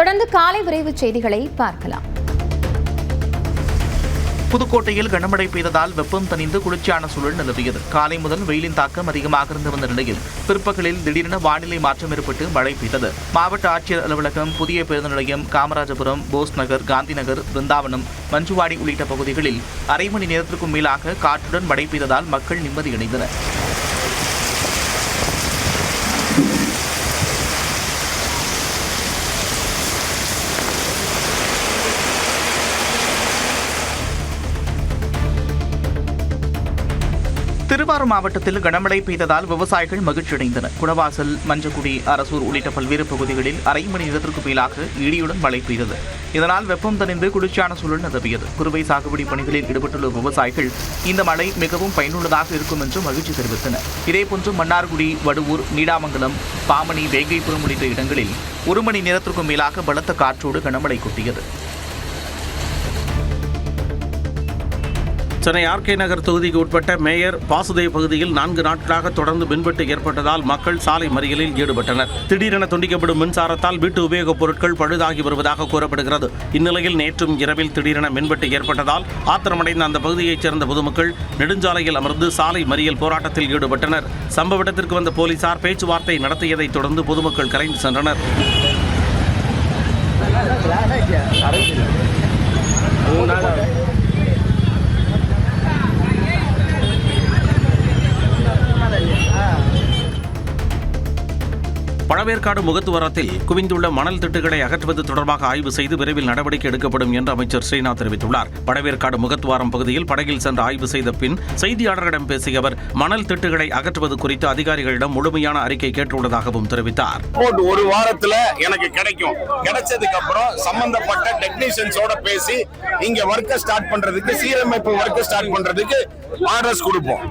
தொடர்ந்து காலை விரைவு செய்திகளை பார்க்கலாம். புதுக்கோட்டையில் கனமழை பெய்ததால் வெப்பம் தணிந்து குளிர்ச்சியான சூழல் நிலவியது. காலை முதல் வெயிலின் தாக்கம் அதிகமாக இருந்து வந்த நிலையில் பிற்பகலில் திடீரென வானிலை மாற்றம் ஏற்பட்டு மழை பெய்தது. மாவட்ட ஆட்சியர் அலுவலகம், புதிய பேருந்து நிலையம், காமராஜபுரம், போஸ் நகர், காந்தி நகர், பிருந்தாவனம், மஞ்சுவாடி உள்ளிட்ட பகுதிகளில் அரை மணி நேரத்திற்கும் மேலாக காற்றுடன் மழை பெய்ததால் மக்கள் நிம்மதியடைந்தனர். திருவாரூர் மாவட்டத்தில் கனமழை பெய்ததால் விவசாயிகள் மகிழ்ச்சியடைந்தனர். குடவாசல், மஞ்சக்குடி, அரசூர் உள்ளிட்ட பல்வேறு பகுதிகளில் அரை மணி நேரத்திற்கு மேலாக இடியுடன் மழை பெய்தது. இதனால் வெப்பம் தணிந்து குளிர்ச்சியான சூழல் நிலவியது. குறுவை சாகுபடி பணிகளில் ஈடுபட்டுள்ள விவசாயிகள் இந்த மழை மிகவும் பயனுள்ளதாக இருக்கும் என்று மகிழ்ச்சி தெரிவித்தனர். இதேபோன்று மன்னார்குடி, வடுவூர், நீடாமங்கலம், பாமணி, வேங்கைபுரம் உள்ளிட்ட இடங்களில் ஒரு மணி நேரத்திற்கும் மேலாக பலத்த காற்றோடு கனமழை கொட்டியது. சென்னை ஆர்கே நகர் தொகுதிக்கு உட்பட்ட மேயர் பாசுதேவ் பகுதியில் 4 நாட்களாக தொடர்ந்து மின்வெட்டு ஏற்பட்டதால் மக்கள் சாலை மறியலில் ஈடுபட்டனர். திடீரென துண்டிக்கப்படும் மின்சாரத்தால் வீட்டு உபயோகப் பொருட்கள் பழுதாகி வருவதாக கூறப்படுகிறது. இந்நிலையில் நேற்றும் இரவில் திடீரென மின்வெட்டு ஏற்பட்டதால் ஆத்திரமடைந்த அந்த பகுதியைச் சேர்ந்த பொதுமக்கள் நெடுஞ்சாலையில் அமர்ந்து சாலை மறியல் போராட்டத்தில் ஈடுபட்டனர். சம்பவ இடத்திற்கு வந்த போலீசார் பேச்சுவார்த்தை நடத்தியதைத் தொடர்ந்து பொதுமக்கள் கலைந்து சென்றனர். பழவேற்காடு முகத்துவாரத்தில் குவிந்துள்ள மணல் திட்டுகளை அகற்றுவது தொடர்பாக ஆய்வு செய்து விரைவில் நடவடிக்கை எடுக்கப்படும் என்று அமைச்சர் ஸ்ரீநாத் தெரிவித்துள்ளார். பழவேற்காடு முகத்துவாரம் பகுதியில் படகில் சென்று ஆய்வு செய்த பின் செய்தியாளர்களிடம் பேசிய அவர் மணல் திட்டுகளை அகற்றுவது குறித்து அதிகாரிகளிடம் முழுமையான அறிக்கை கேட்டுள்ளதாகவும் தெரிவித்தார். ஒரு வாரத்துல எனக்கு கிடைக்கும். கிடைச்சதுக்கு அப்புறம் சம்பந்தப்பட்ட டெக்னீஷியன்ஸோட பேசி இங்க வர்க்க ஸ்டார்ட் பண்றதுக்கு, சீரமைப்பு வர்க்க ஸ்டார்ட் பண்றதுக்கு ஆர்டர்ஸ் கொடுப்போம்.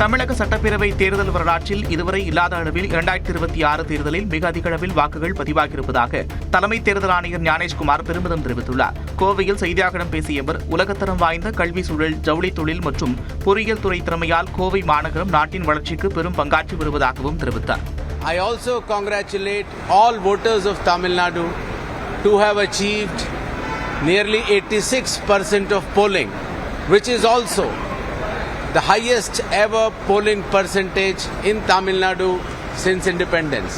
தமிழக சட்டப்பேரவை தேர்தல் வரலாற்றில் இதுவரை இல்லாத அளவில் 2026 தேர்தலில் மிக அதிக அளவில் வாக்குகள் பதிவாகியிருப்பதாக தலைமை தேர்தல் ஆணையர் ஞானேஷ்குமார் பெருமிதம் தெரிவித்துள்ளார். கோவையில் செய்தியாளர்களிடம் பேசிய அவர் உலகத்தரம் வாய்ந்த கல்வி சூழல், ஜவுளி தொழில் மற்றும் பொறியியல் துறை திறமையால் கோவை மாநகரம் நாட்டின் வளர்ச்சிக்கு பெரும் பங்காற்றி வருவதாகவும் தெரிவித்தார். I also congratulate all voters of Tamil Nadu to have achieved nearly 86% of polling, which is also the highest ever polling percentage in Tamil Nadu since independence.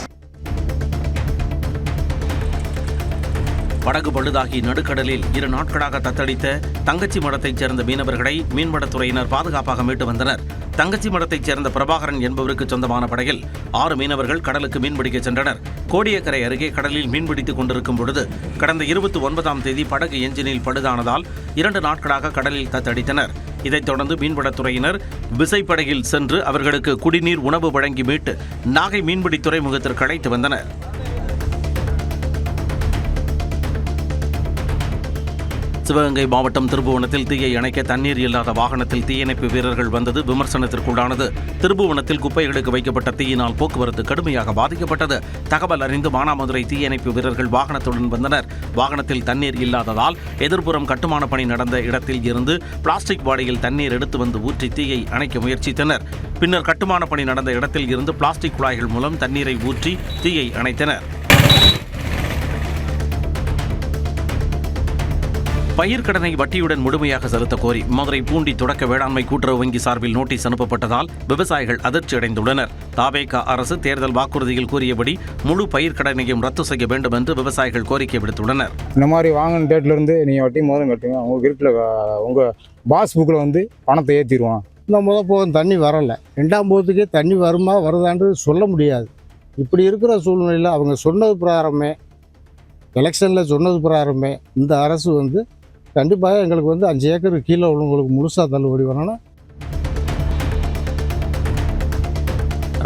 படகு பழுதாகி நடுக்கடலில் 2 நாட்களாக தத்தளித்த தங்கச்சி மடத்தைச் சேர்ந்த மீனவர்களை மீன்வளத்துறையினர் பாதுகாப்பாக மீட்டு வந்தனர். தங்கச்சி மடத்தைச் சேர்ந்த பிரபாகரன் என்பவருக்கு சொந்தமான படகில் 6 மீனவர்கள் கடலுக்கு மீன்பிடிக்க சென்றனர். கோடியக்கரை அருகே கடலில் மீன்பிடித்துக் கொண்டிருக்கும் பொழுது கடந்த 29ஆம் தேதி படகு எஞ்சினில் பழுதானதால் 2 நாட்களாக கடலில் தத்தளித்தனர். இதைத் தொடர்ந்து மீன்வளத்துறையினர் விசைப்படகில் சென்று அவர்களுக்கு குடிநீர், உணவு வழங்கி மீட்டு நாகை மீன்பிடி துறைமுகத்திற்கு அழைத்து வந்தனர். சிவகங்கை மாவட்டம் திருப்புவனத்தில் தீயை அணைக்க தண்ணீர் இல்லாத வாகனத்தில் தீயணைப்பு வீரர்கள் வந்தது விமர்சனத்திற்குள்ளானது. திருப்புவனத்தில் குப்பைகளுக்கு வைக்கப்பட்ட தீயினால் போக்குவரத்து கடுமையாக பாதிக்கப்பட்டது. தகவல் அறிந்து மானாமதுரை தீயணைப்பு வீரர்கள் வாகனத்துடன் வந்தனர். வாகனத்தில் தண்ணீர் இல்லாததால் எதிர்ப்புறம் கட்டுமான பணி நடந்த இடத்தில் இருந்து பிளாஸ்டிக் வாளியில் தண்ணீர் எடுத்து வந்து ஊற்றி தீயை அணைக்க முயற்சித்தனர். பின்னர் கட்டுமான பணி நடந்த இடத்தில் இருந்து பிளாஸ்டிக் குழாய்கள் மூலம் தண்ணீரை ஊற்றி தீயை அணைத்தனர். பயிர்க்கடனை வட்டியுடன் முழுமையாக செலுத்த கோரி மதுரை பூண்டி தொடக்க வேளாண்மை கூட்டுறவு வங்கி சார்பில் நோட்டீஸ் அனுப்பப்பட்டதால் விவசாயிகள் அதிர்ச்சி அடைந்துள்ளனர். தாவேகா அரசு தேர்தல் வாக்குறுதியில் கூறியபடி முழு பயிர்க்கடனையும் ரத்து செய்ய வேண்டும் என்று விவசாயிகள் கோரிக்கை விடுத்துள்ளனர். இந்த மாதிரி வாங்கின டேட்ல இருந்து நீங்க வட்டி முதல் கட்டுங்க, உங்க வீட்டில் உங்க பாஸ்புக்கில் வந்து பணத்தை ஏற்றிடுவான். இந்த போகம் தண்ணி வரலை, 2ஆம் போகத்துக்கே தண்ணி வருமா வருதான்றது சொல்ல முடியாது. இப்படி இருக்கிற சூழ்நிலையில் அவங்க சொன்னது பிரகாரமே, எலெக்ஷனில் சொன்னது பிரகாரமே இந்த அரசு வந்து கண்டிப்பாக எங்களுக்கு வந்து 5 ஏக்கருக்கு கீழே உள்ளவங்களுக்கு முழுசாக தள்ளுபடி வரணும்.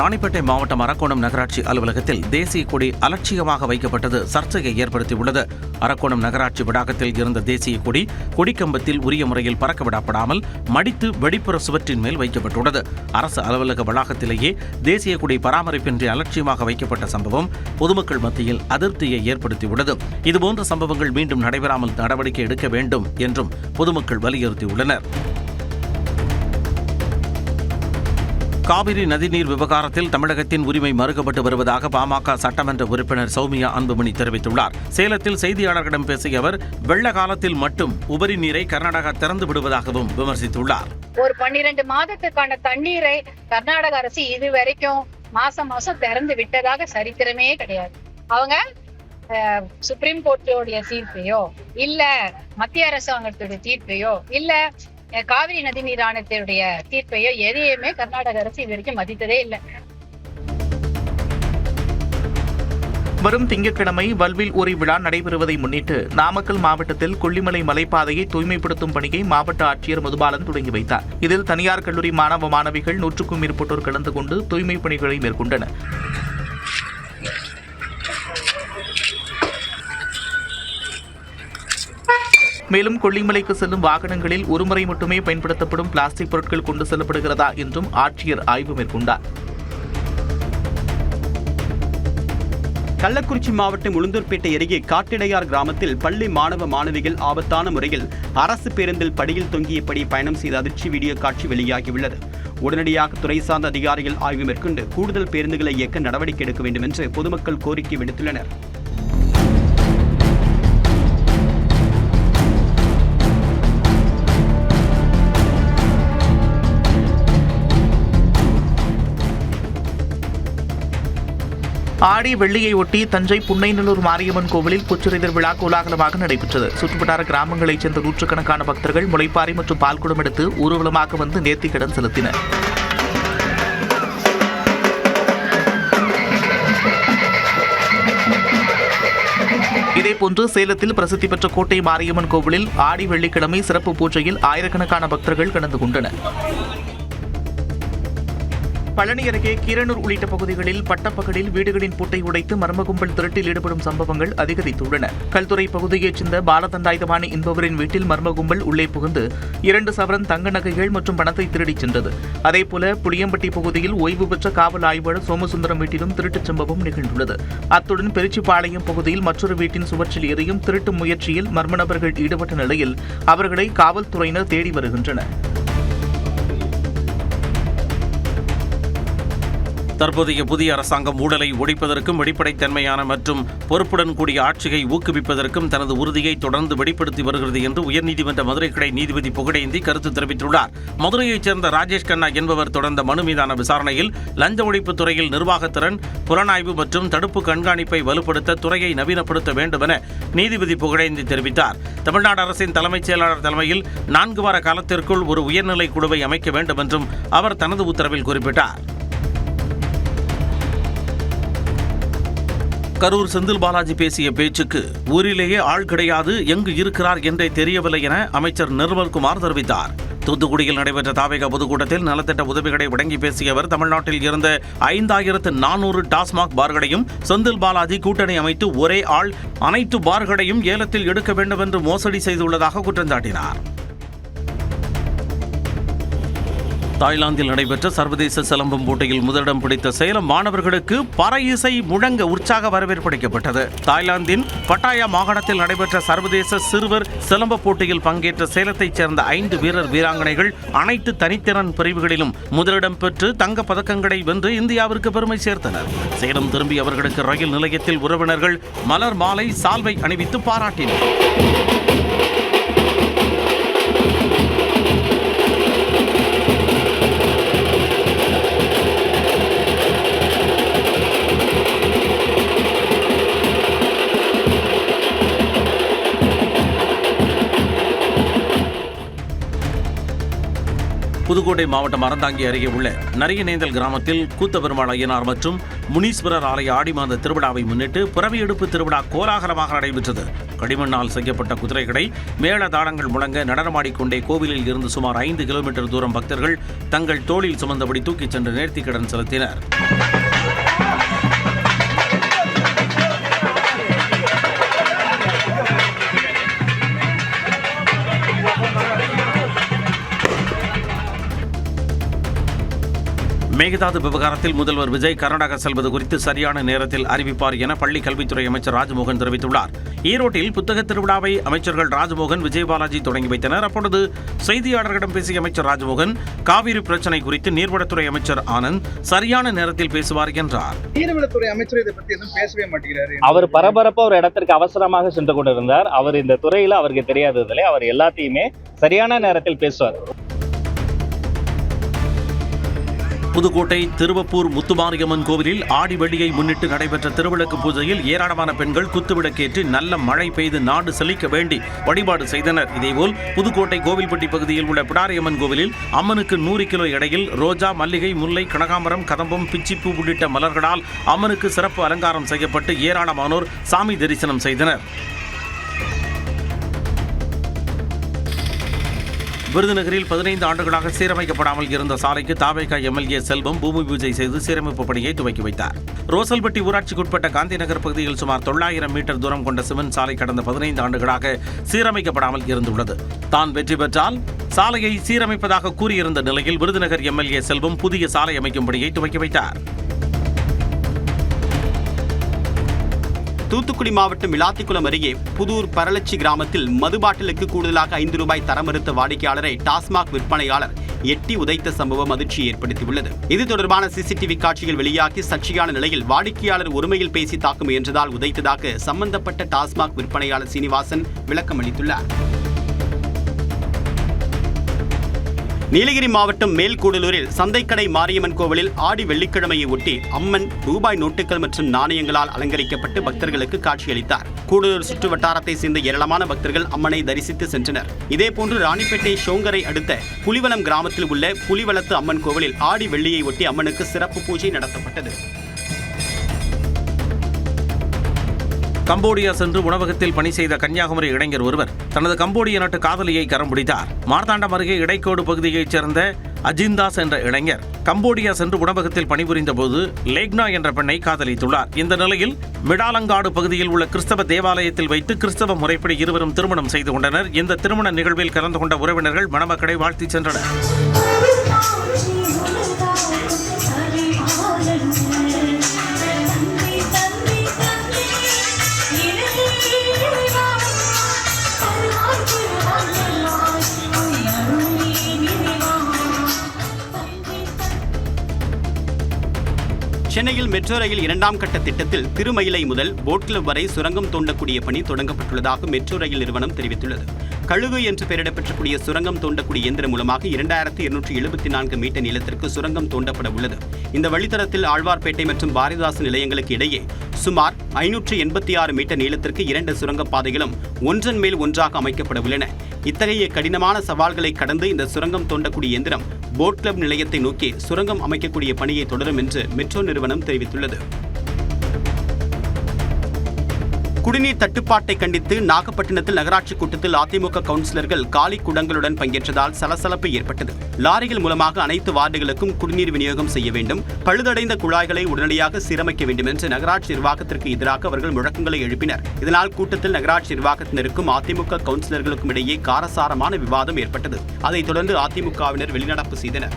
ராணிப்பேட்டை மாவட்டம் அரக்கோணம் நகராட்சி அலுவலகத்தில் தேசிய கொடி அலட்சியமாக வைக்கப்பட்டது சர்ச்சையை ஏற்படுத்தியுள்ளது. அரக்கோணம் நகராட்சி வளாகத்தில் இருந்த தேசிய கொடி கொடிக்கம்பத்தில் உரிய முறையில் பறக்க விடப்படாமல் மடித்து வெளிப்புற சுவற்றின் மேல் வைக்கப்பட்டுள்ளது. அரசு அலுவலக வளாகத்திலேயே தேசிய கொடி பராமரிப்பின்றி அலட்சியமாக வைக்கப்பட்ட சம்பவம் பொதுமக்கள் மத்தியில் அதிருப்தியை ஏற்படுத்தியுள்ளது. இதுபோன்ற சம்பவங்கள் மீண்டும் நடைபெறாமல் நடவடிக்கை எடுக்க வேண்டும் என்றும் பொதுமக்கள் வலியுறுத்தியுள்ளனர். காவிரி நதிநீர் விவகாரத்தில் தமிழகத்தின் உரிமை மறுக்கப்பட்டு வருவதாக பாமக சட்டமன்ற உறுப்பினர் சௌமியா அன்புமணி தெரிவித்துள்ளார். சேலத்தில் செய்தியாளர்களிடம் பேசிய அவர் வெள்ள காலத்தில் மட்டும் உபரி நீரை கர்நாடகா திறந்து விடுவதாகவும் விமர்சித்துள்ளார். ஒரு 12 மாதத்துக்கான தண்ணீரை கர்நாடக அரசு இதுவரைக்கும் மாசம் திறந்து விட்டதாக சரித்திரமே கிடையாது. அவங்க சுப்ரீம் கோர்ட்டோடைய தீர்ப்பையோ இல்ல மத்திய அரசாங்கத்துடைய தீர்ப்பையோ இல்ல காவிரி நதிநீர் ஆணையத்துடைய தீர்ப்பையோ எதையுமே கர்நாடக அரசு இது வரைக்கும் மதித்ததே இல்லை. வரும் திங்கட்கிழமை வல்வில் ஊரி விழா நடைபெறுவதை முன்னிட்டு நாமக்கல் மாவட்டத்தில் கொல்லிமலை மலைப்பாதையை தூய்மைப்படுத்தும் பணியை மாவட்ட ஆட்சியர் மதுபாலன் தொடங்கி வைத்தார். இதில் தனியார் கல்லூரி மாணவ மாணவிகள் 100க்கும் மேற்பட்டோர் கலந்து கொண்டு தூய்மைப் பணிகளை மேற்கொண்டனர். மேலும் கொல்லிமலைக்கு செல்லும் வாகனங்களில் ஒருமுறை மட்டுமே பயன்படுத்தப்படும் பிளாஸ்டிக் பொருட்கள் கொண்டு செல்லப்படுகிறதா என்றும் ஆட்சியர் ஆய்வு மேற்கொண்டார். கள்ளக்குறிச்சி மாவட்டம் உளுந்தூர்பேட்டை அருகே காட்டிடையார் கிராமத்தில் பள்ளி மாணவ மாணவிகள் ஆபத்தான முறையில் அரசு பேருந்தில் படியில் தொங்கியபடி பயணம் செய்த அதிர்ச்சி வீடியோ காட்சி வெளியாகியுள்ளது. உடனடியாக துறை சார்ந்த அதிகாரிகள் ஆய்வு மேற்கொண்டு கூடுதல் பேருந்துகளை இயக்க நடவடிக்கை எடுக்க வேண்டும் என்று பொதுமக்கள் கோரிக்கை விடுத்துள்ளனர். ஆடி வெள்ளியை ஒட்டி தஞ்சை புன்னைநல்லூர் மாரியம்மன் கோவிலில் புச்சுரிதர் விழா கோலாகலமாக நடைபெற்றது. சுற்றுவட்டார கிராமங்களைச் சேர்ந்த நூற்றுக்கணக்கான பக்தர்கள் முளைப்பாரி மற்றும் பால்குடம் எடுத்து ஊர்வலமாக வந்து நேர்த்திக்கடன் செலுத்தினர். இதேபோன்று சேலத்தில் பிரசித்தி பெற்ற கோட்டை மாரியம்மன் கோவிலில் ஆடி வெள்ளிக்கிழமை சிறப்பு பூஜையில் ஆயிரக்கணக்கான பக்தர்கள் கலந்து கொண்டனர். பழனி அருகே கீரனூர் உள்ளிட்ட பகுதிகளில் பட்டப்பகலில் வீடுகளின் பூட்டை உடைத்து மர்ம கும்பல் திருட்டில் ஈடுபடும் சம்பவங்கள் அதிகரித்துள்ளன. கல்துறை பகுதியைச் சேர்ந்த பாலதண்டாயுதபாணி என்பவரின் வீட்டில் மர்ம கும்பல் உள்ளே புகுந்து 2 சவரன் தங்க நகைகள் மற்றும் பணத்தை திருடிச் சென்றது. அதேபோல புளியம்பட்டி பகுதியில் ஓய்வு பெற்ற காவல் ஆய்வாளர் சோமசுந்தரம் வீட்டிலும் திருட்டுச் சம்பவம் நிகழ்ந்துள்ளது. அத்துடன் பெருச்சிப்பாளையம் பகுதியில் மற்றொரு வீட்டின் சுவற்றில் எறியும் திருட்டு முயற்சியில் மர்ம நபர்கள் ஈடுபட்ட நிலையில் அவர்களை காவல்துறையினர் தேடி வருகின்றனர். தற்போதைய புதிய அரசாங்கம் ஊழலை ஒழிப்பதற்கும் வெளிப்படைத்தன்மையான மற்றும் பொறுப்புடன் கூடிய ஆட்சியை ஊக்குவிப்பதற்கும் தனது உறுதியை தொடர்ந்து வெளிப்படுத்தி வருகிறது என்று உயர்நீதிமன்ற மதுரை கிளை நீதிபதி புகழேந்தி கருத்து தெரிவித்துள்ளார். மதுரையைச் சேர்ந்த ராஜேஷ் கண்ணா என்பவர் தொடர்ந்த மனு மீதான விசாரணையில் லஞ்ச ஒழிப்புத் துறையில் நிர்வாகத்திறன், புலனாய்வு மற்றும் தடுப்பு கண்காணிப்பை வலுப்படுத்த துறையை நவீனப்படுத்த வேண்டும் என நீதிபதி புகழேந்தி தெரிவித்தார். தமிழ்நாடு அரசின் தலைமைச் செயலாளர் தலைமையில் 4 வார காலத்திற்குள் ஒரு உயர்நிலை குழுவை அமைக்க வேண்டும் என்றும் அவர் தனது உத்தரவில் குறிப்பிட்டார். கரூர் செந்தில் பாலாஜி பேசிய பேச்சுக்கு ஊரிலேயே ஆள் கிடையாது, எங்கு இருக்கிறார் என்றே தெரியவில்லை என அமைச்சர் நிர்மல்குமார் தெரிவித்தார். தூத்துக்குடியில் நடைபெற்ற தாவேகா பொதுக்கூட்டத்தில் நலத்திட்ட உதவிகளை வழங்கி பேசிய அவர் தமிழ்நாட்டில் இருந்த 5400 டாஸ்மாக் பார்களையும் செந்தில் பாலாஜி கூட்டணி அமைத்து ஒரே ஆள் அனைத்து பார்களையும் ஏலத்தில் எடுக்க வேண்டும் என்று மோசடி செய்துள்ளதாக குற்றம் சாட்டினார். தாய்லாந்தில் நடைபெற்ற சர்வதேச சிலம்பம் போட்டியில் முதலிடம் பிடித்த சேலம் மாணவர்களுக்கு பறை இசை முழங்க உற்சாக வரவேற்பு அளிக்கப்பட்டது. தாய்லாந்தின் பட்டாயா மாகாணத்தில் நடைபெற்ற சர்வதேச சிறுவர் சிலம்ப போட்டியில் பங்கேற்ற சேலத்தைச் சேர்ந்த 5 வீரர் வீராங்கனைகள் அனைத்து தனித்திறன் பிரிவுகளிலும் முதலிடம் பெற்று தங்கப் பதக்கங்களை வென்று இந்தியாவிற்கு பெருமை சேர்த்தனர். சேலம் திரும்பி அவர்களுக்கு ரயில் நிலையத்தில் உறவினர்கள் மலர் மாலை சால்வை அணிவித்து பாராட்டினர். புதுக்கோட்டை மாவட்டம் அறந்தாங்கி அருகே உள்ள நரியநேந்தல் கிராமத்தில் கூத்தபெருமாள் ஐயனார் மற்றும் முனீஸ்வரர் ஆலய ஆடி மாத திருவிழாவை முன்னிட்டு பிறவி எடுப்பு திருவிழா கோலாகலமாக நடைபெற்றது. களிமண்ணால் செய்யப்பட்ட குதிரைகளை மேள தாளங்கள் முழங்க நடனமாடிக்கொண்டே கோவிலில் இருந்து சுமார் 5 கிலோமீட்டர் தூரம் பக்தர்கள் தங்கள் தோளில் சுமந்தபடி தூக்கிச் சென்று நேர்த்திக்கடன் செலுத்தினர். மேகதாது விவகாரத்தில் முதல்வர் விஜய் கர்நாடகா செல்வது குறித்து சரியான நேரத்தில் அறிவிப்பார் என பள்ளி கல்வித்துறை அமைச்சர் ராஜ்மோகன் தெரிவித்துள்ளார். ஈரோட்டில் புத்தக திருவிழாவை அமைச்சர்கள் ராஜ்மோகன், விஜயபாலாஜி தொடங்கி வைத்தனர். அப்பொழுது செய்தியாளர்களிடம் பேசிய அமைச்சர் ராஜ்மோகன், காவிரி பிரச்சினை குறித்து நீர்வளத்துறை அமைச்சர் ஆனந்த் சரியான நேரத்தில் பேசுவார் என்றார். நீர்வளத்துறை அமைச்சர் இதை பற்றி எதுவும் பேசவே மாட்டேங்கிறார். அவர் பரபரப்பா ஒரு இடத்திற்கு அவசரமாக சென்று கொண்டிருந்தார். அவர் இந்த துறையில அவருக்கு தெரியாததில்லை. அவர் எல்லாத்தையுமே சரியான நேரத்தில் பேசுவார். புதுக்கோட்டை திருவப்பூர் முத்துமாரியம்மன் கோவிலில் ஆடி வெள்ளியை முன்னிட்டு நடைபெற்ற திருவிளக்கு பூஜையில் ஏராளமான பெண்கள் குத்துவிளக்கேற்றி நல்ல மழை பெய்து நாடு செழிக்க வேண்டி வழிபாடு செய்தனர். இதேபோல் புதுக்கோட்டை கோவில்பட்டி பகுதியில் உள்ள பிடாரியம்மன் கோவிலில் அம்மனுக்கு 100 கிலோ எடையில் ரோஜா, மல்லிகை, முல்லை, கனகாம்பரம், கதம்பம், பிச்சிப்பூ உள்ளிட்ட மலர்களால் அம்மனுக்கு சிறப்பு அலங்காரம் செய்யப்பட்டு ஏராளமானோர் சாமி தரிசனம் செய்தனர். விருதுநகரில் 15 ஆண்டுகளாக சீரமைக்கப்படாமல் இருந்த சாலைக்கு தாவேகா எம்எல்ஏ செல்வம் பூமி பூஜை செய்து சீரமைப்பு பணியை துவக்கி வைத்தார். ரோசல்பட்டி ஊராட்சிக்குட்பட்ட காந்தி நகர் பகுதியில் சுமார் 900 மீட்டர் தூரம் கொண்ட சிமெண்ட் சாலை கடந்த 15 ஆண்டுகளாக சீரமைக்கப்படாமல் இருந்துள்ளது. தான் வெற்றி பெற்றால் சாலையை சீரமைப்பதாக கூறியிருந்த நிலையில் விருதுநகர் எம்எல்ஏ செல்வம் புதிய சாலை அமைக்கும் பணியை துவக்கி வைத்தார். தூத்துக்குடி மாவட்டம் விளாத்திக்குளம் அருகே புதூர் பரளச்சி கிராமத்தில் மது பாட்டிலுக்கு கூடுதலாக 5 ரூபாய் தர மறுத்த வாடிக்கையாளரை டாஸ்மாக் விற்பனையாளர் எட்டி உதைத்த சம்பவம் அதிர்ச்சியை ஏற்படுத்தியுள்ளது. இது தொடர்பான சிசிடிவி காட்சிகள் வெளியாகி சர்ச்சையான நிலையில் வாடிக்கையாளர் ஒருமையில் பேசி தாக்க முயன்றதால் உதைத்ததாக சம்பந்தப்பட்ட டாஸ்மாக் விற்பனையாளர் சீனிவாசன் விளக்கம் அளித்துள்ளார். நீலகிரி மாவட்டம் மேல்கூடலூரில் சந்தைக்கடை மாரியம்மன் கோவிலில் ஆடி வெள்ளிக்கிழமையை ஒட்டி அம்மன் ரூபாய் நோட்டுகள் மற்றும் நாணயங்களால் அலங்கரிக்கப்பட்டு பக்தர்களுக்கு காட்சியளித்தார். கூடலூர் சுற்று வட்டாரத்தை சேர்ந்த ஏராளமான பக்தர்கள் அம்மனை தரிசித்து சென்றனர். இதேபோன்று ராணிப்பேட்டை ஷோங்கரை அடுத்த புலிவலம் கிராமத்தில் உள்ள புலிவலத்து அம்மன் கோவிலில் ஆடி வெள்ளியை ஒட்டி அம்மனுக்கு சிறப்பு பூஜை நடத்தப்பட்டது. கம்போடியா சென்று உணவகத்தில் பணி செய்த கன்னியாகுமரி இளைஞர் ஒருவர் தனது கம்போடிய நாட்டு காதலியை கரம் பிடித்தார். மார்த்தாண்டம் அருகே இடைக்கோடு பகுதியைச் சேர்ந்த அஜிந்தாஸ் என்ற இளைஞர் கம்போடியா சென்று உணவகத்தில் பணிபுரிந்த போது லேக்னா என்ற பெண்ணை காதலித்துள்ளார். இந்த நிலையில் மிடாலங்காடு பகுதியில் உள்ள கிறிஸ்தவ தேவாலயத்தில் வைத்து கிறிஸ்தவ முறைப்படி இருவரும் திருமணம் செய்து கொண்டனர். இந்த திருமண நிகழ்வில் கலந்து கொண்ட உறவினர்கள் மணமக்களை வாழ்த்தி சென்றனர். சென்னையில் மெட்ரோ ரயில் 2ஆம் கட்ட திட்டத்தில் திருமயிலை முதல் போட் கிளப் வரை சுரங்கம் தோண்டக்கூடிய பணி தொடங்கப்பட்டுள்ளதாக மெட்ரோ ரயில் நிறுவனம் தெரிவித்துள்ளது. கழுகு என்று பெயரிடப்பெற்றக்கூடிய சுரங்கம் தோண்டக்கூடிய இயந்திரம் மூலமாக 2274 மீட்டர் நீளத்திற்கு சுரங்கம் தோண்டப்பட உள்ளது. இந்த வழித்தடத்தில் ஆழ்வார்பேட்டை மற்றும் பாரதிதாசன் நிலையங்களுக்கு இடையே சுமார் 586 மீட்டர் நீளத்திற்கு 2 சுரங்கப் பாதைகளும் ஒன்றன் மேல் ஒன்றாக அமைக்கப்பட உள்ளன. இத்தகைய கடினமான சவால்களை கடந்து இந்த சுரங்கம் தோண்டக்கூடிய இயந்திரம் போட் கிளப் நிலையத்தை நோக்கி சுரங்கம் அமைக்கக்கூடிய பணியை தொடரும் என்று மெட்ரோ நிறுவனம் தெரிவித்துள்ளது. குடிநீர் தட்டுப்பாட்டை கண்டித்து நாகப்பட்டினத்தில் நகராட்சி கூட்டத்தில் அதிமுக கவுன்சிலர்கள் காலி குடங்களுடன் பங்கேற்றதால் சலசலப்பு ஏற்பட்டது. லாரிகள் மூலமாக அனைத்து வார்டுகளுக்கும் குடிநீர் விநியோகம் செய்ய வேண்டும், பழுதடைந்த குழாய்களை உடனடியாக சீரமைக்க வேண்டும் என்று நகராட்சி நிர்வாகத்திற்கு எதிராக அவர்கள் முழக்கங்களை எழுப்பினர். இதனால் கூட்டத்தில் நகராட்சி நிர்வாகத்தினருக்கும் அதிமுக கவுன்சிலர்களுக்கும் இடையே காரசாரமான விவாதம் ஏற்பட்டது. அதைத் தொடர்ந்து அதிமுகவினர் வெளிநடப்பு செய்தனர்.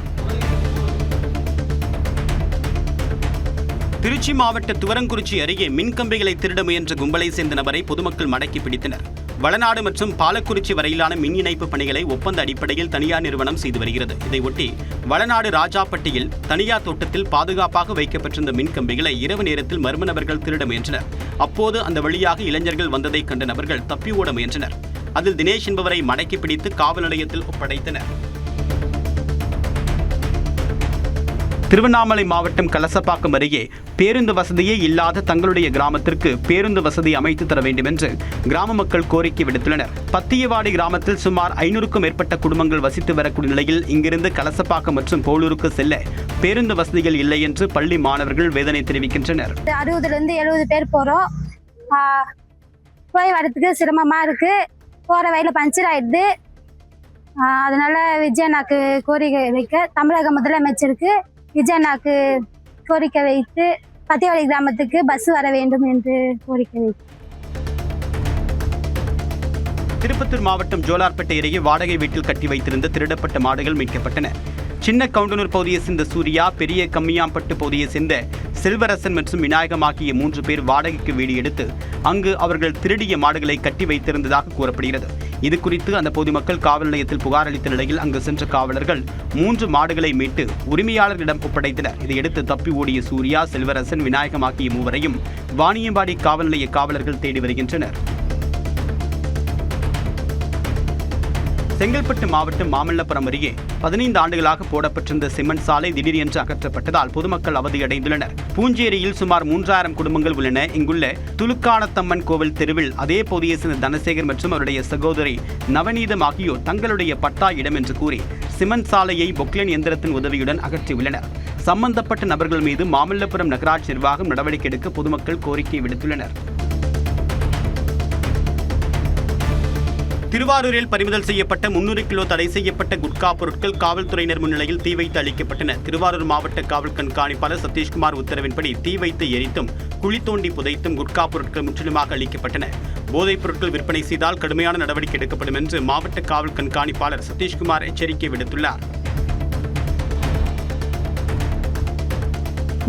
திருச்சி மாவட்ட துவரங்குறிச்சி அருகே மின்கம்பிகளை திருட முயன்ற கும்பலை சேர்ந்த நபரை பொதுமக்கள் மடக்கி பிடித்தனர். வளநாடு மற்றும் பாலக்குறிச்சி வரையிலான மின் இணைப்பு பணிகளை ஒப்பந்த அடிப்படையில் தனியார் நிறுவனம் செய்து வருகிறது. இதையொட்டி வளநாடு ராஜாப்பட்டியில் தனியார் தோட்டத்தில் பாதுகாப்பாக வைக்கப்பட்டிருந்த மின்கம்பிகளை இரவு நேரத்தில் மர்ம நபர்கள் திருட முயன்றனர். அப்போது அந்த வழியாக இளைஞர்கள் வந்ததை கண்ட நபர்கள் தப்பி ஓட முயன்றனர். அதில் தினேஷ் என்பவரை மடக்கி பிடித்து காவல் நிலையத்தில் ஒப்படைத்தனர். திருவண்ணாமலை மாவட்டம் கலசப்பாக்கம் அருகே பேருந்து வசதியே இல்லாத தங்களுடைய கிராமத்திற்கு பேருந்து வசதி அமைத்து தர வேண்டும் என்று கிராம மக்கள் கோரிக்கை விடுத்துள்ளனர். பத்தியவாடி கிராமத்தில் சுமார் 500க்கும் மேற்பட்ட குடும்பங்கள் வசித்து வரக்கூடிய நிலையில் இங்கிருந்து கலசப்பாக்கம் மற்றும் போலூருக்கு செல்ல பேருந்து வசதிகள் இல்லை என்று பள்ளி மாணவர்கள் வேதனை தெரிவிக்கின்றனர். 60லேருந்து 70 பேர் போறோம். போய் வரதுக்கு சிரமமா இருக்கு. போற வழியில பஞ்சர் ஆயிடுது. அதனால விஜயண்ணாக்கு கோரிக்கை வைக்க தமிழக முதலமைச்சருக்கு விஜயண்ணாக்கு கோரிக்கை வைத்து பத்தியவாடி கிராமத்துக்கு பஸ் வர வேண்டும் என்று கோரிக்கை வைத்து. திருப்பத்தூர் மாவட்டம் ஜோலார்பேட்டை அருகே வாடகை வீட்டில் கட்டி வைத்திருந்த திருடப்பட்ட மாடுகள் மீட்கப்பட்டன. சின்ன கவுண்டனூர் பகுதியை சேர்ந்த சூர்யா, பெரிய கம்மியாம்பட்டு பகுதியை சேர்ந்த செல்வரசன் மற்றும் விநாயகம் ஆகிய 3 பேர் வாடகைக்கு வீடு எடுத்து அங்கு அவர்கள் திருடிய மாடுகளை கட்டி வைத்திருந்ததாக கூறப்படுகிறது. இது குறித்து அந்த பொதுமக்கள் காவல் நிலையத்தில் புகார் அளித்த நிலையில் அங்கு சென்ற காவலர்கள் 3 மாடுகளை மீட்டு உரிமையாளர்களிடம் ஒப்படைத்தனர். இதையடுத்து தப்பி ஓடிய சூர்யா, செல்வரசன், விநாயகம் ஆகிய 3வரையும் வாணியம்பாடி காவல் நிலைய காவலர்கள் தேடி வருகின்றனர். செங்கல்பட்டு மாவட்டம் மாமல்லபுரம் அருகே 15 ஆண்டுகளாக போடப்பட்டிருந்த சிமெண்ட் சாலை திடீரென்று அகற்றப்பட்டதால் பொதுமக்கள் அவதியடைந்துள்ளனர். பூஞ்சேரியில் சுமார் 3000 குடும்பங்கள் உள்ளன. இங்குள்ள துலுக்கானத்தம்மன் கோவில் தெருவில் அதே பகுதியை சேர்ந்த தனசேகர் மற்றும் அவருடைய சகோதரி நவநீதம் ஆகியோர் தங்களுடைய பட்டா இடம் என்று கூறி சிமெண்ட் சாலையை பொக்லைன் எந்திரத்தின் உதவியுடன் அகற்றியுள்ளனர். சம்பந்தப்பட்ட நபர்கள் மீது மாமல்லபுரம் நகராட்சி நிர்வாகம் நடவடிக்கை எடுக்க பொதுமக்கள் கோரிக்கை விடுத்துள்ளனர். திருவாரூரில் பறிமுதல் செய்யப்பட்ட 300 கிலோ தடை செய்யப்பட்ட குட்கா பொருட்கள் காவல்துறையினர் முன்னிலையில் தீ வைத்து அளிக்கப்பட்டன. திருவாரூர் மாவட்ட காவல் கண்காணிப்பாளர் சதீஷ்குமார் உத்தரவின்படி தீ வைத்து எரித்தும் குழி தோண்டி புதைத்தும் குட்கா பொருட்கள் முற்றிலுமாக அளிக்கப்பட்டன. போதைப் பொருட்கள் விற்பனை செய்தால் கடுமையான நடவடிக்கை எடுக்கப்படும் என்று மாவட்ட காவல் கண்காணிப்பாளர் சதீஷ்குமார் எச்சரிக்கை விடுத்துள்ளார்.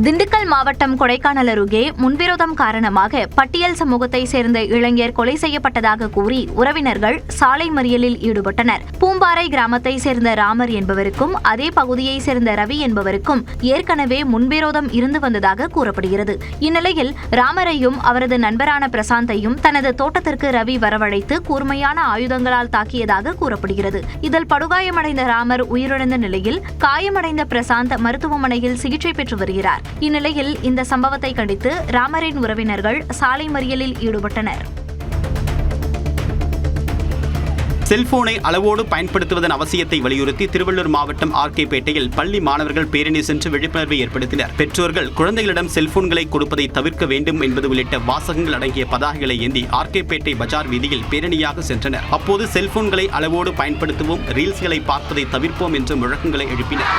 திண்டுக்கல் மாவட்டம் கொடைக்கானல் அருகே முன்விரோதம் காரணமாக பட்டியல் சமூகத்தை சேர்ந்த இளைஞர் கொலை செய்யப்பட்டதாக கூறி உறவினர்கள் சாலை மறியலில் ஈடுபட்டனர். பூம்பாறை கிராமத்தை சேர்ந்த ராமர் என்பவருக்கும் அதே பகுதியை சேர்ந்த ரவி என்பவருக்கும் ஏற்கனவே முன்விரோதம் இருந்து வந்ததாக கூறப்படுகிறது. இந்நிலையில் ராமரையும் அவரது நண்பரான பிரசாந்தையும் தனது தோட்டத்திற்கு ரவி வரவழைத்து கூர்மையான ஆயுதங்களால் தாக்கியதாக கூறப்படுகிறது. இதில் படுகாயமடைந்த ராமர் உயிரிழந்த நிலையில் காயமடைந்த பிரசாந்த் மருத்துவமனையில் சிகிச்சை பெற்று வருகிறார். இந்நிலையில் இந்த சம்பவத்தை கண்டித்து ராமரின் உறவினர்கள் சாலை மறியலில் ஈடுபட்டனர். செல்போனை அளவோடு பயன்படுத்துவதன் அவசியத்தை வலியுறுத்தி திருவள்ளூர் மாவட்டம் ஆர்கேபேட்டையில் பள்ளி மாணவர்கள் பேரணி சென்று விழிப்புணர்வை ஏற்படுத்தினர். பெற்றோர்கள் குழந்தைகளிடம் செல்போன்களை கொடுப்பதை தவிர்க்க வேண்டும் என்பது உள்ளிட்ட வாசகங்கள் அடங்கிய பதாகைகளை ஏந்தி ஆர்கேபேட்டை பஜார் வீதியில் பேரணியாக சென்றனர். அப்போது செல்போன்களை அளவோடு பயன்படுத்துவோம், ரீல்ஸ்களை பார்ப்பதை தவிர்ப்போம் என்ற முழக்கங்களை எழுப்பினர்.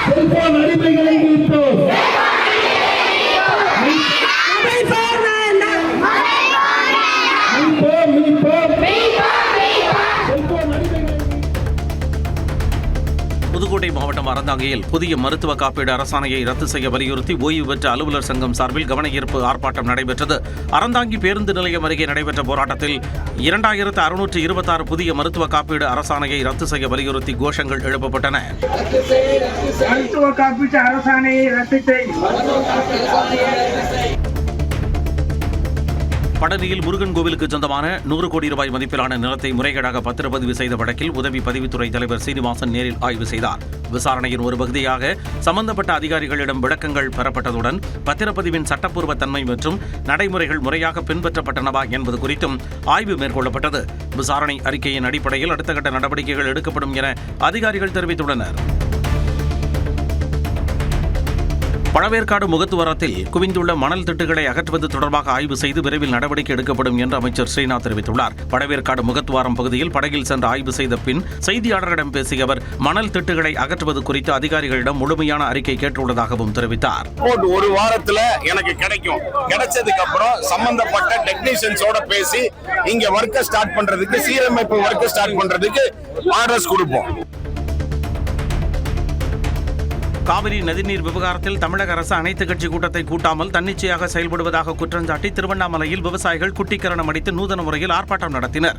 புதுக்கோட்டை மாவட்டம் அறந்தாங்கியில் புதிய மருத்துவ காப்பீடு அரசாணையை ரத்து செய்ய வலியுறுத்தி ஓய்வு பெற்ற அலுவலர் சங்கம் சார்பில் கவனஈர்ப்பு ஆர்ப்பாட்டம் நடைபெற்றது. அறந்தாங்கி பேருந்து நிலையம் அருகே நடைபெற்ற போராட்டத்தில் 2626 புதிய மருத்துவ காப்பீடு அரசாணையை ரத்து செய்ய வலியுறுத்தி கோஷங்கள் எழுப்பப்பட்டன. மருத்துவ காப்பீட்டு அரசாணையை ரத்து செய். பழனியில் முருகன் கோவிலுக்கு சொந்தமான 100 கோடி ரூபாய் மதிப்பிலான நிலத்தை முறைகேடாக பத்திரப்பதிவு செய்த வழக்கில் உதவி பதிவுத்துறை தலைவர் சீனிவாசன் நேரில் ஆய்வு செய்தார். விசாரணையின் ஒரு பகுதியாக சம்பந்தப்பட்ட அதிகாரிகளிடம் விளக்கங்கள் பெறப்பட்டதுடன் பத்திரப்பதிவின் சட்டப்பூர்வ தன்மை மற்றும் நடைமுறைகள் முறையாக பின்பற்றப்பட்டனவா என்பது குறித்தும் ஆய்வு மேற்கொள்ளப்பட்டது. விசாரணை அறிக்கையின் அடிப்படையில் அடுத்த கட்ட நடவடிக்கைகள் எடுக்கப்படும் என அதிகாரிகள் தெரிவித்துள்ளனர். பழவேற்காடு முகத்துவரத்தில் குவிந்துள்ள மணல் திட்டுகளை அகற்றுவது தொடர்பாக ஆய்வு செய்து விரைவில் நடவடிக்கை எடுக்கப்படும் என்று அமைச்சர் ஸ்ரீநாத் தெரிவித்துள்ளார். பழவேற்காடு முகத்துவாரம் பகுதியில் படகில் சென்று ஆய்வு செய்த பின் செய்தியாளர்களிடம் பேசிய அவர் மணல் திட்டுகளை அகற்றுவது குறித்து அதிகாரிகளிடம் முழுமையான அறிக்கை கேட்டுள்ளதாகவும் தெரிவித்தார். ஒரு வாரத்துல எனக்கு கிடைக்கும். கிடைச்சதுக்கு அப்புறம் சம்பந்தப்பட்ட டெக்னீஷியன்ஸோட பேசி இங்க வர்க்க ஸ்டார்ட் பண்றதுக்கு, சீரமைப்பு வர்க்க ஸ்டார்ட் பண்றதுக்கு ஆர்டர்ஸ் கொடுப்போம். காவிரி நதிநீர் விவகாரத்தில் தமிழக அரசு அனைத்து கட்சி கூட்டத்தை கூட்டாமல் தன்னிச்சையாக செயல்படுவதாக குற்றஞ்சாட்டி திருவண்ணாமலையில் விவசாயிகள் குட்டிக்கரணம் அடித்து நூதன முறையில் ஆர்ப்பாட்டம் நடத்தினர்.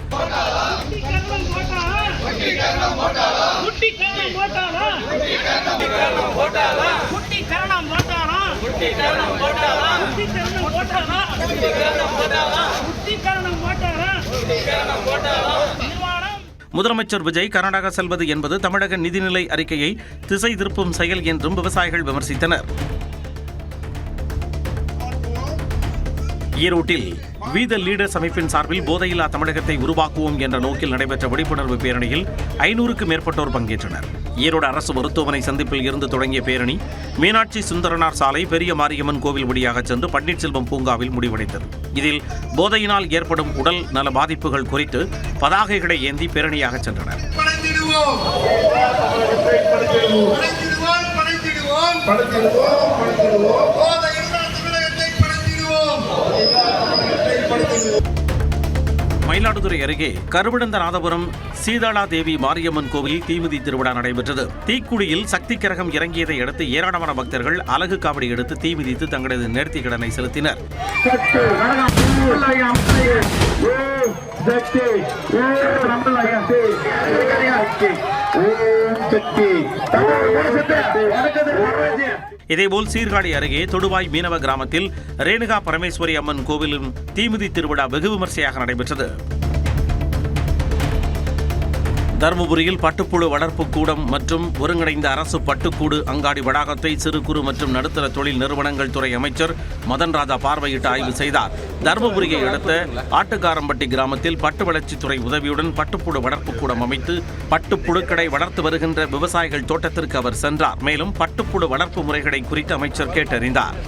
முதலமைச்சர் விஜய் கர்நாடகா செல்வது என்பது தமிழக நிதிநிலை அறிக்கையை திசை திருப்பும் செயல் என்றும் விவசாயிகள் விமர்சித்தனர். ஈரோட்டில் வி த லீடர்ஸ் அமைப்பின் சார்பில் போதையில்லா தமிழகத்தை உருவாக்குவோம் என்ற நோக்கில் நடைபெற்ற விழிப்புணர்வு பேரணியில் 500க்கும் மேற்பட்டோர் பங்கேற்றனர். ஈரோடு அரசு மருத்துவமனை சந்திப்பில் இருந்து தொடங்கிய பேரணி மீனாட்சி சுந்தரனார் சாலை, பெரிய மாரியம்மன் கோவில் வழியாக சென்று பன்னீர்செல்வம் பூங்காவில் முடிவடைந்தது. இதில் போதையினால் ஏற்படும் உடல் நல பாதிப்புகள் குறித்து பதாகைகளை ஏந்தி பேரணியாக சென்றனர். மயிலாடுதுறை அருகே கருவிடந்தநாதபுரம் சீதாளா தேவி மாரியம்மன் கோவிலில் தீமிதி திருவிழா நடைபெற்றது. தீக்குடியில் சக்தி கிரகம் இறங்கியதை அடுத்து ஏராளமான பக்தர்கள் அலகு காவடி எடுத்து தீமிதித்து தங்களது நேர்த்திக் கடனை செலுத்தினர். இதேபோல் சீர்காழி அருகே தொடுவாய் மீனவ கிராமத்தில் ரேணுகா பரமேஸ்வரி அம்மன் கோவிலும் தீமிதி திருவிழா வெகு விமர்சையாக நடைபெற்றது. தருமபுரியில் பட்டுப்புழு வளர்ப்பு கூடம் மற்றும் ஒருங்கிணைந்த அரசு பட்டுக்கூடு அங்காடி வளாகத்தை சிறு குறு மற்றும் நடுத்தர தொழில் நிறுவனங்கள் துறை அமைச்சர் மதன் ராஜா பார்வையிட்டு ஆய்வு செய்தார். தருமபுரியை அடுத்த ஆட்டுக்காரம்பட்டி கிராமத்தில் பட்டு வளர்ச்சித்துறை உதவியுடன் பட்டுப்புழு வளர்ப்பு கூடம் அமைத்து பட்டுப்புழுக்களை வளர்த்து வருகின்ற விவசாயிகள் தோட்டத்திற்கு அவர் சென்றார். மேலும் பட்டுப்புழு வளர்ப்பு முறைகளை குறித்து அமைச்சர் கேட்டறிந்தார்.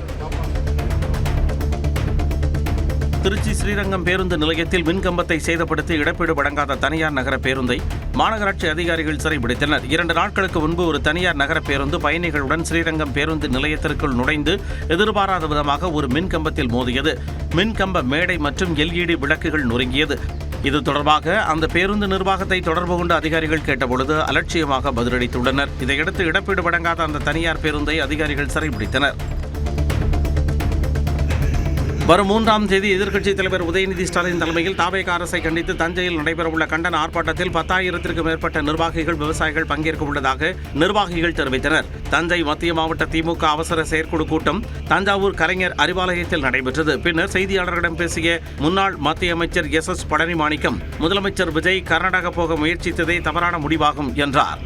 திருச்சி ஸ்ரீரங்கம் பேருந்து நிலையத்தில் மின்கம்பத்தை சேதப்படுத்தி இழப்பீடு வழங்காத தனியார் நகர பேருந்தை மாநகராட்சி அதிகாரிகள் சிறைபிடித்தனர். 2 நாட்களுக்கு முன்பு ஒரு தனியார் நகர பேருந்து பயணிகளுடன் ஸ்ரீரங்கம் பேருந்து நிலையத்திற்குள் நுழைந்து எதிர்பாராத விதமாக ஒரு மின்கம்பத்தில் மோதியது. மின்கம்ப மேடை மற்றும் LED விளக்குகள் நொறுங்கியது. இது தொடர்பாக அந்த பேருந்து நிர்வாகத்தை தொடர்பு கொண்ட அதிகாரிகள் கேட்டபொழுது அலட்சியமாக பதிலளித்துள்ளனர். இதையடுத்து இழப்பீடு வழங்காத அந்த தனியார் பேருந்தை அதிகாரிகள் சிறைபிடித்தனர். வரும் 3ஆம் தேதி எதிர்க்கட்சித் தலைவர் உதயநிதி ஸ்டாலின் தலைமையில் தாவேகா அரசை கண்டித்து தஞ்சையில் நடைபெறவுள்ள கண்டன ஆர்ப்பாட்டத்தில் 10,000க்கும் மேற்பட்ட நிர்வாகிகள் விவசாயிகள் பங்கேற்க உள்ளதாக நிர்வாகிகள் தெரிவித்தனர். தஞ்சை மத்திய மாவட்ட திமுக அவசர செயற்குழு கூட்டம் தஞ்சாவூர் கலைஞர் அறிவாலயத்தில் நடைபெற்றது. பின்னர் செய்தியாளர்களிடம் பேசிய முன்னாள் மத்திய அமைச்சர் SS பழனிமாணிக்கம், முதலமைச்சர் விஜய் கர்நாடகா போக முயற்சித்ததே தவறான முடிவாகும் என்றார்.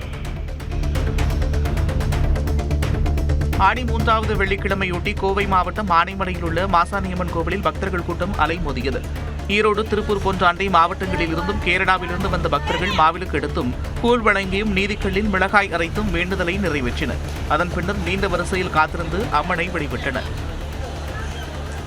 ஆடி 3வது வெள்ளிக்கிழமையொட்டி கோவை மாவட்டம் ஆனைமலையில் உள்ள மாசாணியம்மன் கோவிலில் பக்தர்கள் கூட்டம் அலைமோதியது. ஈரோடு, திருப்பூர் போன்ற அண்டை மாவட்டங்களில் இருந்தும் கேரளாவிலிருந்து வந்த பக்தர்கள் மாவிலுக்கு எடுத்தும் கூழ் வழங்கியும் நீதிக்கல்லில் மிளகாய் அரைத்தும் வேண்டுதலை நிறைவேற்றினர். அதன் பின்னர் நீண்ட வரிசையில் காத்திருந்து அம்மனை வழிபட்டனர்.